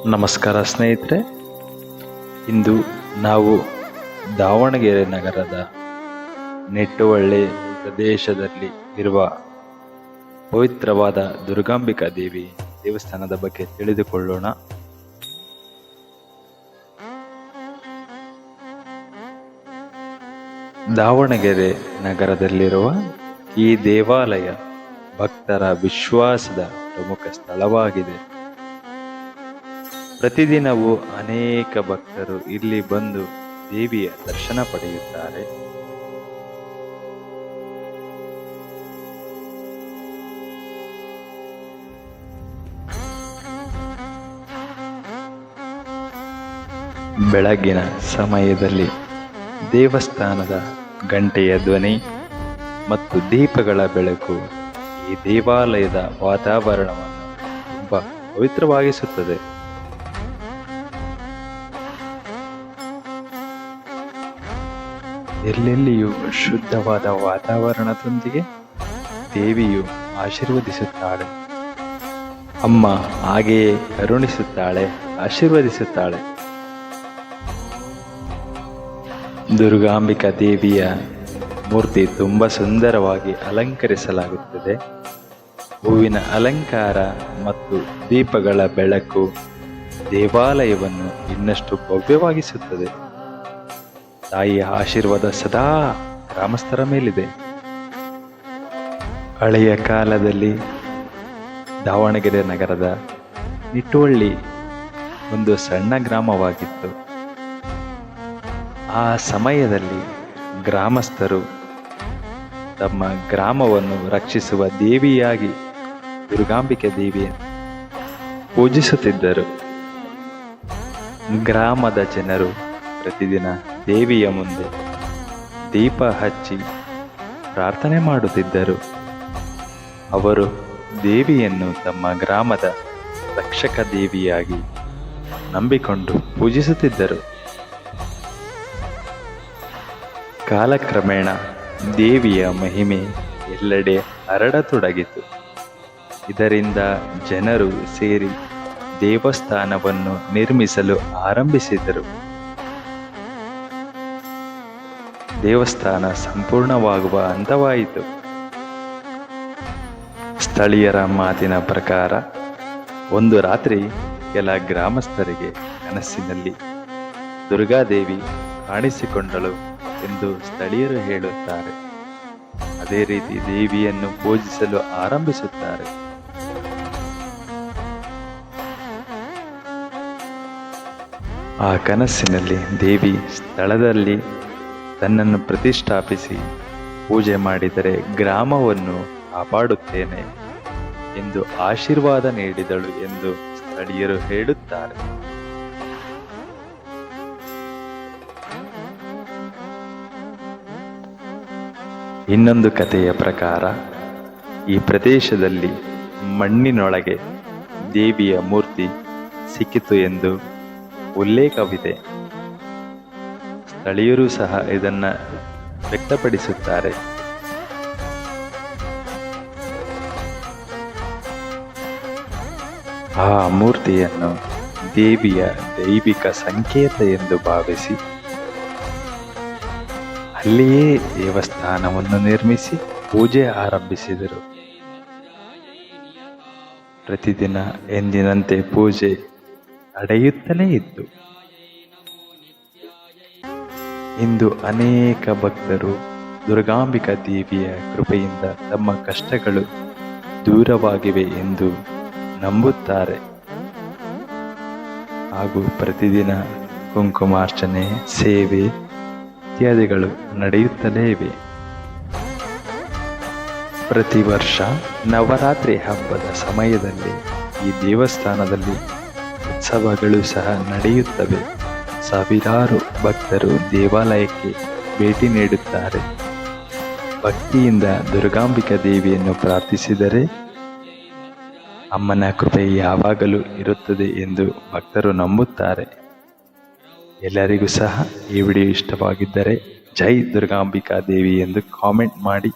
ನಮಸ್ಕಾರ ಸ್ನೇಹಿತರೆ, ಇಂದು ನಾವು ದಾವಣಗೆರೆ ನಗರದ ನಿಟ್ಟುವಳ್ಳಿ ಪ್ರದೇಶದಲ್ಲಿ ಇರುವ ಪವಿತ್ರವಾದ ದುರ್ಗಾಂಬಿಕಾ ದೇವಿ ದೇವಸ್ಥಾನದ ಬಗ್ಗೆ ತಿಳಿದುಕೊಳ್ಳೋಣ. ದಾವಣಗೆರೆ ನಗರದಲ್ಲಿರುವ ಈ ದೇವಾಲಯ ಭಕ್ತರ ವಿಶ್ವಾಸದ ಪ್ರಮುಖ ಸ್ಥಳವಾಗಿದೆ. ಪ್ರತಿದಿನವೂ ಅನೇಕ ಭಕ್ತರು ಇಲ್ಲಿ ಬಂದು ದೇವಿಯ ದರ್ಶನ ಪಡೆಯುತ್ತಾರೆ. ಬೆಳಗಿನ ಸಮಯದಲ್ಲಿ ದೇವಸ್ಥಾನದ ಗಂಟೆಯ ಧ್ವನಿ ಮತ್ತು ದೀಪಗಳ ಬೆಳಕು ಈ ದೇವಾಲಯದ ವಾತಾವರಣವನ್ನು ತುಂಬಾ ಪವಿತ್ರವಾಗಿಸುತ್ತದೆ. ಎಲ್ಲೆಲ್ಲಿಯೂ ಶುದ್ಧವಾದ ವಾತಾವರಣದೊಂದಿಗೆ ದೇವಿಯು ಆಶೀರ್ವದಿಸುತ್ತಾಳೆ. ಅಮ್ಮ ಹಾಗೆಯೇ ಕರುಣಿಸುತ್ತಾಳೆ, ಆಶೀರ್ವದಿಸುತ್ತಾಳೆ. ದುರ್ಗಾಂಬಿಕಾ ದೇವಿಯ ಮೂರ್ತಿ ತುಂಬಾ ಸುಂದರವಾಗಿ ಅಲಂಕರಿಸಲಾಗುತ್ತದೆ. ಹೂವಿನ ಅಲಂಕಾರ ಮತ್ತು ದೀಪಗಳ ಬೆಳಕು ದೇವಾಲಯವನ್ನು ಇನ್ನಷ್ಟು ಭವ್ಯವಾಗಿಸುತ್ತದೆ. ತಾಯಿಯ ಆಶೀರ್ವಾದ ಸದಾ ಗ್ರಾಮಸ್ಥರ ಮೇಲಿದೆ. ಹಳೆಯ ಕಾಲದಲ್ಲಿ ದಾವಣಗೆರೆ ನಗರದ ನಿಟ್ಟುವಳ್ಳಿ ಒಂದು ಸಣ್ಣ ಗ್ರಾಮವಾಗಿತ್ತು. ಆ ಸಮಯದಲ್ಲಿ ಗ್ರಾಮಸ್ಥರು ತಮ್ಮ ಗ್ರಾಮವನ್ನು ರಕ್ಷಿಸುವ ದೇವಿಯಾಗಿ ದುರ್ಗಾಂಬಿಕೆ ದೇವಿಯನ್ನು ಪೂಜಿಸುತ್ತಿದ್ದರು. ಗ್ರಾಮದ ಜನರು ಪ್ರತಿದಿನ ದೇವಿಯ ಮುಂದೆ ದೀಪ ಹಚ್ಚಿ ಪ್ರಾರ್ಥನೆ ಮಾಡುತ್ತಿದ್ದರು. ಅವರು ದೇವಿಯನ್ನು ತಮ್ಮ ಗ್ರಾಮದ ರಕ್ಷಕ ದೇವಿಯಾಗಿ ನಂಬಿಕೊಂಡು ಪೂಜಿಸುತ್ತಿದ್ದರು. ಕಾಲಕ್ರಮೇಣ ದೇವಿಯ ಮಹಿಮೆ ಎಲ್ಲೆಡೆ ಹರಡತೊಡಗಿತು. ಇದರಿಂದ ಜನರು ಸೇರಿ ದೇವಸ್ಥಾನವನ್ನು ನಿರ್ಮಿಸಲು ಆರಂಭಿಸಿದರು. ದೇವಸ್ಥಾನ ಸಂಪೂರ್ಣವಾಗುವ ಹಂತವಾಯಿತು. ಸ್ಥಳೀಯರ ಮಾತಿನ ಪ್ರಕಾರ ಒಂದು ರಾತ್ರಿ ಕೆಲ ಗ್ರಾಮಸ್ಥರಿಗೆ ಕನಸಿನಲ್ಲಿ ದುರ್ಗಾದೇವಿ ಕಾಣಿಸಿಕೊಂಡಳು ಎಂದು ಸ್ಥಳೀಯರು ಹೇಳುತ್ತಾರೆ. ಅದೇ ರೀತಿ ದೇವಿಯನ್ನು ಪೂಜಿಸಲು ಆರಂಭಿಸುತ್ತಾರೆ. ಆ ಕನಸಿನಲ್ಲಿ ದೇವಿ ಸ್ಥಳದಲ್ಲಿ ತನ್ನನ್ನು ಪ್ರತಿಷ್ಠಾಪಿಸಿ ಪೂಜೆ ಮಾಡಿದರೆ ಗ್ರಾಮವನ್ನು ಕಾಪಾಡುತ್ತೇನೆ ಎಂದು ಆಶೀರ್ವಾದ ನೀಡಿದಳು ಎಂದು ಸ್ಥಳೀಯರು ಹೇಳುತ್ತಾರೆ. ಇನ್ನೊಂದು ಕಥೆಯ ಪ್ರಕಾರ ಈ ಪ್ರದೇಶದಲ್ಲಿ ಮಣ್ಣಿನೊಳಗೆ ದೇವಿಯ ಮೂರ್ತಿ ಸಿಕ್ಕಿತು ಎಂದು ಉಲ್ಲೇಖವಿದೆ. ಸ್ಥಳೀಯರು ಸಹ ಇದನ್ನು ವ್ಯಕ್ತಪಡಿಸುತ್ತಾರೆ. ಆ ಮೂರ್ತಿಯನ್ನು ದೇವಿಯ ದೈವಿಕ ಸಂಕೇತ ಎಂದು ಭಾವಿಸಿ ಅಲ್ಲಿಯೇ ದೇವಸ್ಥಾನವನ್ನು ನಿರ್ಮಿಸಿ ಪೂಜೆ ಆರಂಭಿಸಿದರು. ಪ್ರತಿದಿನ ಎಂದಿನಂತೆ ಪೂಜೆ ನಡೆಯುತ್ತಲೇ ಇತ್ತು. ಇಂದು ಅನೇಕ ಭಕ್ತರು ದುರ್ಗಾಂಬಿಕಾ ದೇವಿಯ ಕೃಪೆಯಿಂದ ತಮ್ಮ ಕಷ್ಟಗಳು ದೂರವಾಗಿವೆ ಎಂದು ನಂಬುತ್ತಾರೆ. ಹಾಗೂ ಪ್ರತಿದಿನ ಕುಂಕುಮಾರ್ಚನೆ, ಸೇವೆ ಇತ್ಯಾದಿಗಳು ನಡೆಯುತ್ತಲೇ ಇವೆ. ಪ್ರತಿ ವರ್ಷ ನವರಾತ್ರಿ ಹಬ್ಬದ ಸಮಯದಲ್ಲಿ ಈ ದೇವಸ್ಥಾನದಲ್ಲಿ ಉತ್ಸವಗಳು ಸಹ ನಡೆಯುತ್ತವೆ. ಸಾವಿರಾರು ಭಕ್ತರು ದೇವಾಲಯಕ್ಕೆ ಭೇಟಿ ನೀಡುತ್ತಾರೆ. ಭಕ್ತಿಯಿಂದ ದುರ್ಗಾಂಬಿಕಾ ದೇವಿಯನ್ನು ಪ್ರಾರ್ಥಿಸಿದರೆ ಅಮ್ಮನ ಕೃಪೆ ಯಾವಾಗಲೂ ಇರುತ್ತದೆ ಎಂದು ಭಕ್ತರು ನಂಬುತ್ತಾರೆ. ಎಲ್ಲರಿಗೂ ಸಹ ಈ ವಿಡಿಯೋ ಇಷ್ಟವಾಗಿದ್ದರೆ ಜೈ ದುರ್ಗಾಂಬಿಕಾ ದೇವಿ ಎಂದು ಕಾಮೆಂಟ್ ಮಾಡಿ.